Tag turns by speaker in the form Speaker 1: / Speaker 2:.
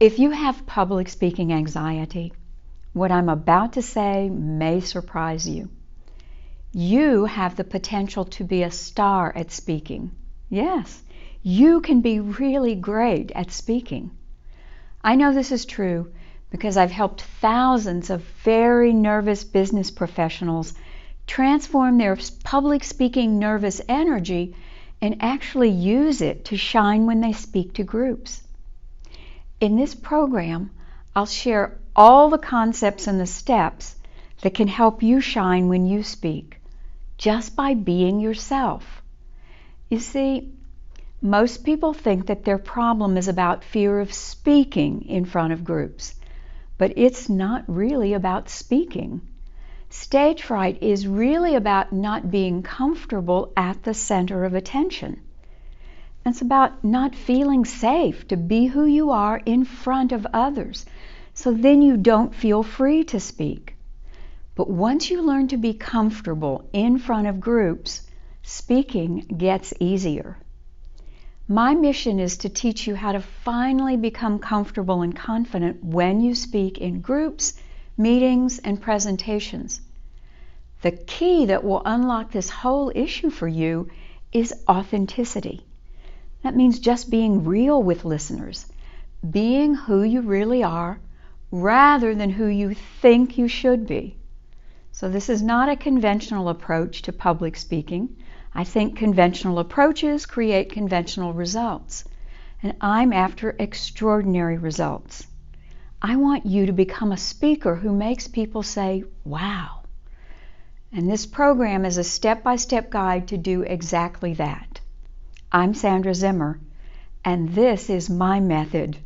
Speaker 1: If you have public speaking anxiety, what I'm about to say may surprise you. You have the potential to be a star at speaking. Yes, you can be really great at speaking. I know this is true because I've helped thousands of very nervous business professionals transform their public speaking nervous energy and actually use it to shine when they speak to groups. In this program, I'll share all the concepts and the steps that can help you shine when you speak, just by being yourself. You see, most people think that their problem is about fear of speaking in front of groups, but it's not really about speaking. Stage fright is really about not being comfortable at the center of attention. It's about not feeling safe to be who you are in front of others, so then you don't feel free to speak. But once you learn to be comfortable in front of groups, speaking gets easier. My mission is to teach you how to finally become comfortable and confident when you speak in groups, meetings, and presentations. The key that will unlock this whole issue for you is authenticity. That means just being real with listeners, being who you really are rather than who you think you should be. So this is not a conventional approach to public speaking. I think conventional approaches create conventional results, and I'm after extraordinary results. I want you to become a speaker who makes people say, wow. And this program is a step-by-step guide to do exactly that. I'm Sandra Zimmer, and this is my method.